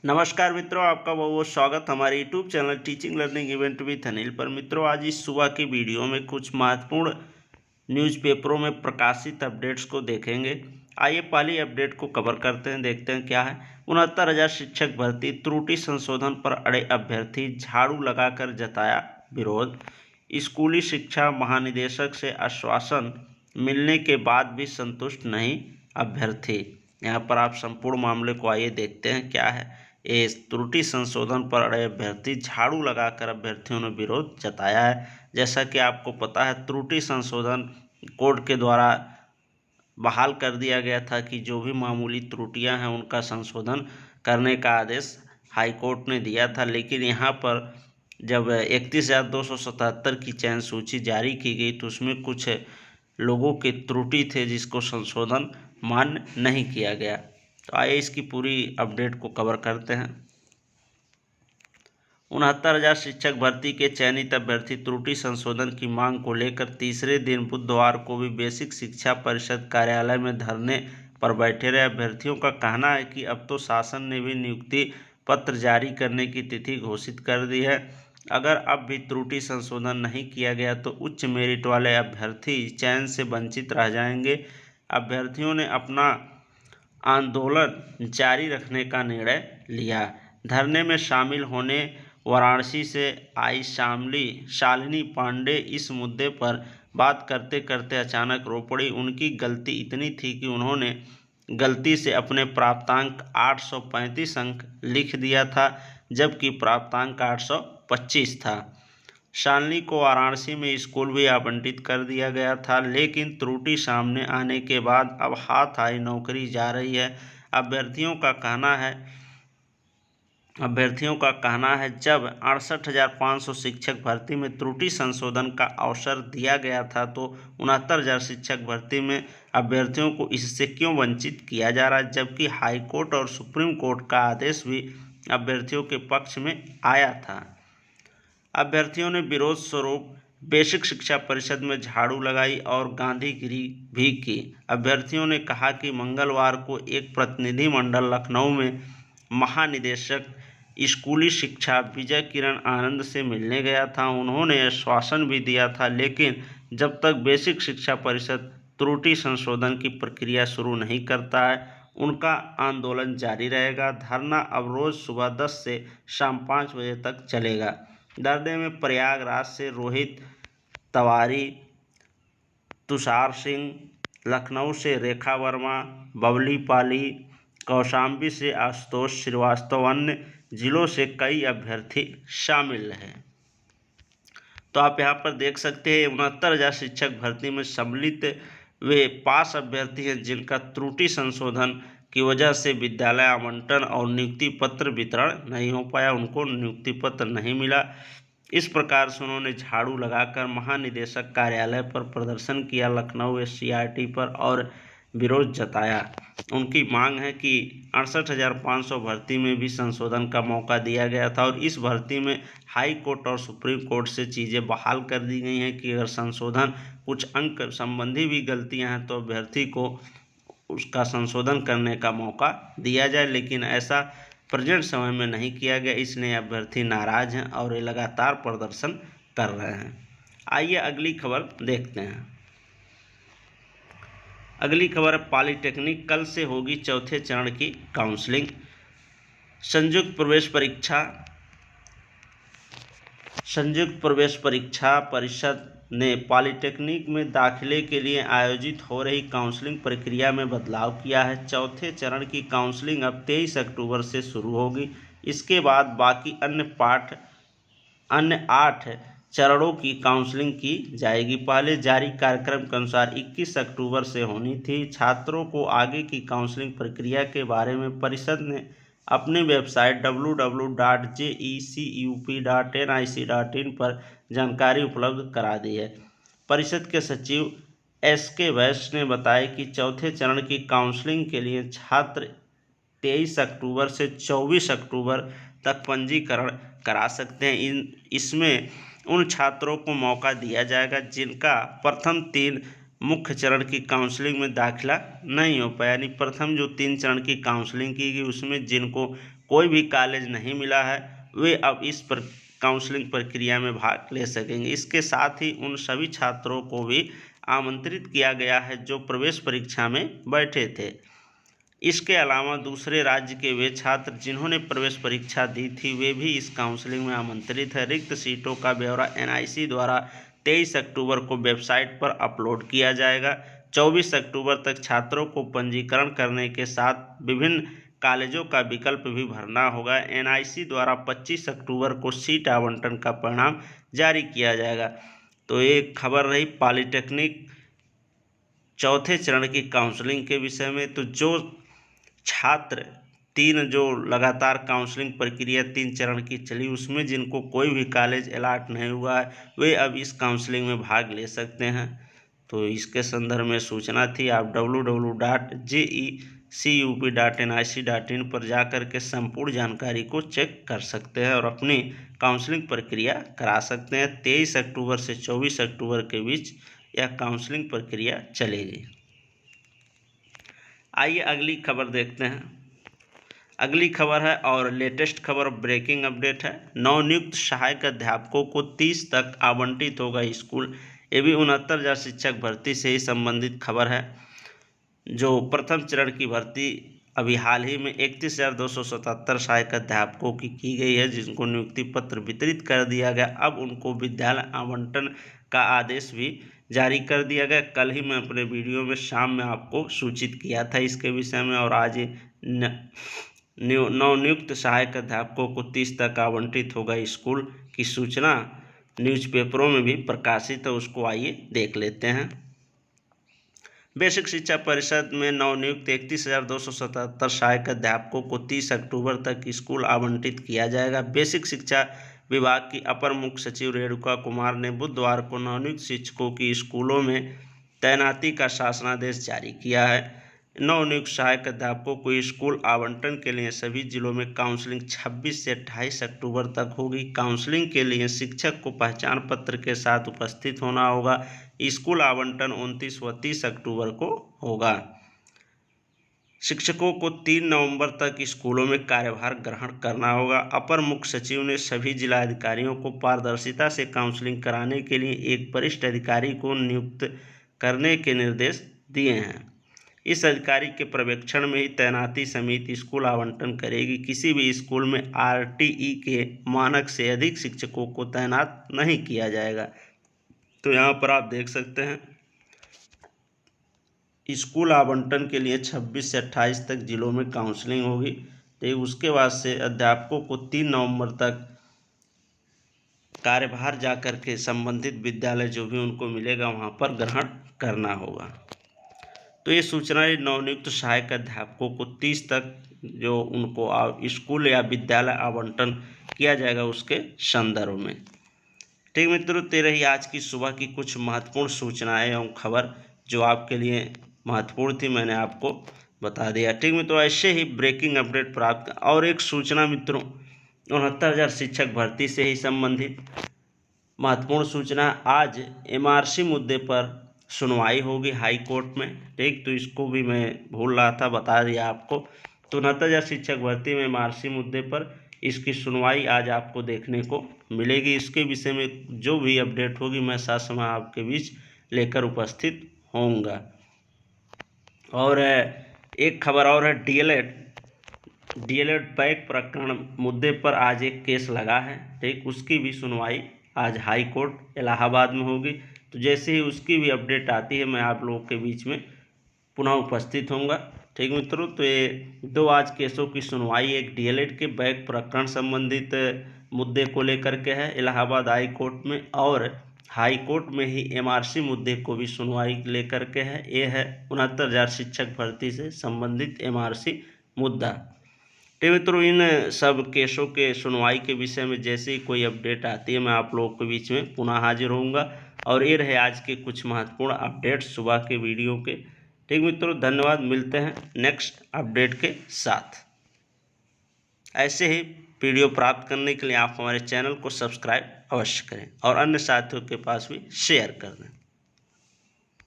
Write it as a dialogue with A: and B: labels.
A: नमस्कार मित्रों, आपका बहुत बहुत स्वागत हमारे YouTube channel teaching learning event with Anil पर। मित्रों, आज इस सुबह की वीडियो में कुछ महत्वपूर्ण न्यूज़पेपरों में प्रकाशित अपडेट्स को देखेंगे। आइए पहली अपडेट को कवर करते हैं, देखते हैं क्या है। 69,000 शिक्षक भर्ती, त्रुटि संशोधन पर अड़े अभ्यर्थी, झाड़ू लगाकर जताया विरोध। स्कूली शिक्षा महानिदेशक से आश्वासन मिलने के बाद भी संतुष्ट नहीं अभ्यर्थी। यहाँ पर आप संपूर्ण मामले को आइए देखते हैं क्या है। इस त्रुटि संशोधन पर अड़े अभ्यर्थी, झाड़ू लगाकर अभ्यर्थियों ने विरोध जताया है। जैसा कि आपको पता है, त्रुटि संशोधन कोर्ट के द्वारा बहाल कर दिया गया था कि जो भी मामूली त्रुटियां हैं उनका संशोधन करने का आदेश हाई कोर्ट ने दिया था। लेकिन यहाँ पर जब 31,277 की चयन सूची जारी की गई तो उसमें कुछ लोगों के त्रुटि थे जिसको संशोधन मान्य नहीं किया गया। तो आइए इसकी पूरी अपडेट को कवर करते हैं। 69,000 शिक्षक भर्ती के चयनित अभ्यर्थी त्रुटि संशोधन की मांग को लेकर तीसरे दिन बुधवार को भी बेसिक शिक्षा परिषद कार्यालय में धरने पर बैठे रहे। अभ्यर्थियों का कहना है कि अब तो शासन ने भी नियुक्ति पत्र जारी करने की तिथि घोषित कर दी है। अगर अब भी त्रुटि संशोधन नहीं किया गया तो उच्च मेरिट वाले अभ्यर्थी चयन से वंचित रह जाएंगे। अभ्यर्थियों ने अपना आंदोलन जारी रखने का निर्णय लिया। धरने में शामिल होने वाराणसी से आई शालिनी पांडे इस मुद्दे पर बात करते करते अचानक रो पड़ी। उनकी गलती इतनी थी कि उन्होंने गलती से अपने प्राप्तांक 835 अंक लिख दिया था, जबकि प्राप्तांक 825 था। शालिनी को वाराणसी में स्कूल भी आवंटित कर दिया गया था, लेकिन त्रुटि सामने आने के बाद अब हाथ आई नौकरी जा रही है। अभ्यर्थियों का कहना है जब 68,500 शिक्षक भर्ती में त्रुटि संशोधन का अवसर दिया गया था तो 69,000 शिक्षक भर्ती में अभ्यर्थियों को इससे क्यों वंचित किया जा रहा है, जबकि हाईकोर्ट और सुप्रीम कोर्ट का आदेश भी अभ्यर्थियों के पक्ष में आया था। अभ्यर्थियों ने विरोध स्वरूप बेसिक शिक्षा परिषद में झाड़ू लगाई और गांधीगिरी भी की। अभ्यर्थियों ने कहा कि मंगलवार को एक प्रतिनिधिमंडल लखनऊ में महानिदेशक स्कूली शिक्षा विजय किरण आनंद से मिलने गया था। उन्होंने आश्वासन भी दिया था, लेकिन जब तक बेसिक शिक्षा परिषद त्रुटि संशोधन की प्रक्रिया शुरू नहीं करता है उनका आंदोलन जारी रहेगा। धरना अब रोज सुबह 10 से शाम 5 बजे तक चलेगा। धरने में प्रयागराज से रोहित तिवारी, तुषार सिंह, लखनऊ से रेखा वर्मा, बबली पाली, कौशाम्बी से आशुतोष श्रीवास्तव, अन्य जिलों से कई अभ्यर्थी शामिल रहे। तो आप यहाँ पर देख सकते हैं 69,000 शिक्षक भर्ती में सम्मिलित वे पास अभ्यर्थी हैं जिनका त्रुटि संशोधन की वजह से विद्यालय आवंटन और नियुक्ति पत्र वितरण नहीं हो पाया, उनको नियुक्ति पत्र नहीं मिला। इस प्रकार से उन्होंने झाड़ू लगाकर महानिदेशक कार्यालय पर प्रदर्शन किया, लखनऊ SCRT पर, और विरोध जताया। उनकी मांग है कि 68,500 भर्ती में भी संशोधन का मौका दिया गया था और इस भर्ती में हाई कोर्ट और सुप्रीम कोर्ट से चीज़ें बहाल कर दी गई हैं कि अगर संशोधन कुछ अंक संबंधी भी गलतियां हैं तो अभ्यर्थी को उसका संशोधन करने का मौका दिया जाए, लेकिन ऐसा प्रेजेंट समय में नहीं किया गया। इसलिए अभ्यर्थी नाराज हैं और ये लगातार प्रदर्शन कर रहे हैं। आइए अगली खबर देखते हैं। अगली खबर है पॉलिटेक्निक, कल से होगी चौथे चरण की काउंसलिंग। संयुक्त प्रवेश परीक्षा परिषद ने पॉलिटेक्निक में दाखिले के लिए आयोजित हो रही काउंसलिंग प्रक्रिया में बदलाव किया है। चौथे चरण की काउंसलिंग अब 23 अक्टूबर से शुरू होगी। इसके बाद बाकी अन्य 8 चरणों की काउंसलिंग की जाएगी। पहले जारी कार्यक्रम के अनुसार 21 अक्टूबर से होनी थी। छात्रों को आगे की काउंसलिंग प्रक्रिया के बारे में परिषद ने अपनी वेबसाइट www.jececup.nic.in पर जानकारी उपलब्ध करा दी है। परिषद के सचिव SK वैश्य ने बताया कि चौथे चरण की काउंसलिंग के लिए छात्र 23 अक्टूबर से 24 अक्टूबर तक पंजीकरण करा सकते हैं। इसमें उन छात्रों को मौका दिया जाएगा जिनका प्रथम 3 मुख्य चरण की काउंसलिंग में दाखिला नहीं हो पाया, यानी प्रथम जो 3 चरण की काउंसलिंग की गई उसमें जिनको कोई भी कॉलेज नहीं मिला है वे अब इस पर काउंसलिंग प्रक्रिया में भाग ले सकेंगे। इसके साथ ही उन सभी छात्रों को भी आमंत्रित किया गया है जो प्रवेश परीक्षा में बैठे थे। इसके अलावा दूसरे राज्य के वे छात्र जिन्होंने प्रवेश परीक्षा दी थी वे भी इस काउंसलिंग में आमंत्रित है। रिक्त सीटों का ब्यौरा NIC द्वारा 23 अक्टूबर को वेबसाइट पर अपलोड किया जाएगा। 24 अक्टूबर तक छात्रों को पंजीकरण करने के साथ विभिन्न कॉलेजों का विकल्प भी भरना होगा। NIC द्वारा 25 अक्टूबर को सीट आवंटन का परिणाम जारी किया जाएगा। तो एक खबर रही पॉलिटेक्निक चौथे चरण की काउंसलिंग के विषय में। तो जो छात्र जो लगातार काउंसलिंग प्रक्रिया 3 चरण की चली उसमें जिनको कोई भी कॉलेज अलॉट नहीं हुआ है वे अब इस काउंसलिंग में भाग ले सकते हैं। तो इसके संदर्भ में सूचना थी। आप www.jeccup.nic.in पर जाकर के संपूर्ण जानकारी को चेक कर सकते हैं और अपनी काउंसलिंग प्रक्रिया करा सकते हैं। 23 अक्टूबर से 24 अक्टूबर के बीच यह काउंसलिंग प्रक्रिया चलेगी। आइए अगली खबर देखते हैं। अगली खबर है और लेटेस्ट खबर ब्रेकिंग अपडेट है। नवनियुक्त सहायक अध्यापकों को 30 तक आवंटित होगा स्कूल। ये भी 69,000 शिक्षक भर्ती से ही संबंधित खबर है। जो प्रथम चरण की भर्ती अभी हाल ही में 31,277 सहायक अध्यापकों की गई है जिनको नियुक्ति पत्र वितरित कर दिया गया। अब उनको विद्यालय आवंटन का आदेश भी जारी कर दिया गया। कल ही मैं अपने वीडियो में शाम में आपको सूचित किया था इसके विषय में और आज नवनियुक्त सहायक अध्यापकों को 30 तक आवंटित होगा स्कूल की सूचना न्यूज़पेपरों में भी प्रकाशित है। उसको आइए देख लेते हैं। बेसिक शिक्षा परिषद में नवनियुक्त 31,277 सहायक अध्यापकों को 30 अक्टूबर तक स्कूल आवंटित किया जाएगा। बेसिक शिक्षा विभाग की अपर मुख्य सचिव रेणुका कुमार ने बुधवार को नवनियुक्त शिक्षकों की स्कूलों में तैनाती का शासनादेश जारी किया है। नवनियुक्त सहायक अध्यापकों को स्कूल आवंटन के लिए सभी जिलों में काउंसलिंग 26 से 28 अक्टूबर तक होगी। काउंसलिंग के लिए शिक्षक को पहचान पत्र के साथ उपस्थित होना होगा। स्कूल आवंटन 29 व 30 अक्टूबर को होगा। शिक्षकों को 3 नवंबर तक स्कूलों में कार्यभार ग्रहण करना होगा। अपर मुख्य सचिव ने सभी जिलाधिकारियों को पारदर्शिता से काउंसलिंग कराने के लिए एक वरिष्ठ अधिकारी को नियुक्त करने के निर्देश दिए हैं। इस अधिकारी के पर्यवेक्षण में ही तैनाती समिति स्कूल आवंटन करेगी। किसी भी स्कूल में RTE के मानक से अधिक शिक्षकों को तैनात नहीं किया जाएगा। तो यहाँ पर आप देख सकते हैं स्कूल आवंटन के लिए 26 से 28 तक जिलों में काउंसलिंग होगी। तो उसके बाद से अध्यापकों को 3 नवंबर तक कार्यभार जाकर के संबंधित विद्यालय जो भी उनको मिलेगा वहाँ पर ग्रहण करना होगा। तो ये सूचना नवनियुक्त सहायक अध्यापकों को 30 तक जो उनको स्कूल या विद्यालय आवंटन किया जाएगा उसके संदर्भ में। ठीक मित्रों, तो रही आज की सुबह की कुछ महत्वपूर्ण सूचनाएं एवं खबर जो आपके लिए महत्वपूर्ण थी, मैंने आपको बता दिया। ठीक मित्रों, ऐसे ही ब्रेकिंग अपडेट प्राप्त और एक सूचना मित्रों 69,000 शिक्षक भर्ती से ही संबंधित महत्वपूर्ण सूचना। आज MRC मुद्दे पर सुनवाई होगी हाई कोर्ट में। ठीक, तो इसको भी मैं भूल रहा था, बता दिया आपको। तो 69,000 शिक्षक भर्ती में MRC मुद्दे पर इसकी सुनवाई आज आपको देखने को मिलेगी। इसके विषय में जो भी अपडेट होगी मैं साथ समय आपके बीच लेकर उपस्थित होऊंगा। और एक खबर और है, DLED बैक प्रकरण मुद्दे पर आज एक केस लगा है। ठीक, उसकी भी सुनवाई आज हाई कोर्ट इलाहाबाद में होगी। तो जैसे ही उसकी भी अपडेट आती है मैं आप लोगों के बीच में पुनः उपस्थित होऊंगा। ठीक मित्रों, तो ये 2 आज केसों की सुनवाई, एक DLED के बैक प्रकरण संबंधित मुद्दे को लेकर के है इलाहाबाद हाई कोर्ट में, और हाई कोर्ट में ही MRC मुद्दे को भी सुनवाई लेकर के है। ये है 69,000 शिक्षक भर्ती से संबंधित MRC मुद्दा। तो मित्रों, इन सब केसों के सुनवाई के विषय में जैसे ही कोई अपडेट आती है मैं आप लोगों के बीच में पुनः हाजिर होऊंगा। और ये रहे आज के कुछ महत्वपूर्ण अपडेट सुबह के वीडियो के। ठीक मित्रों, धन्यवाद। मिलते हैं नेक्स्ट अपडेट के साथ। ऐसे ही वीडियो प्राप्त करने के लिए आप हमारे चैनल को सब्सक्राइब अवश्य करें और अन्य साथियों के पास भी शेयर कर दें।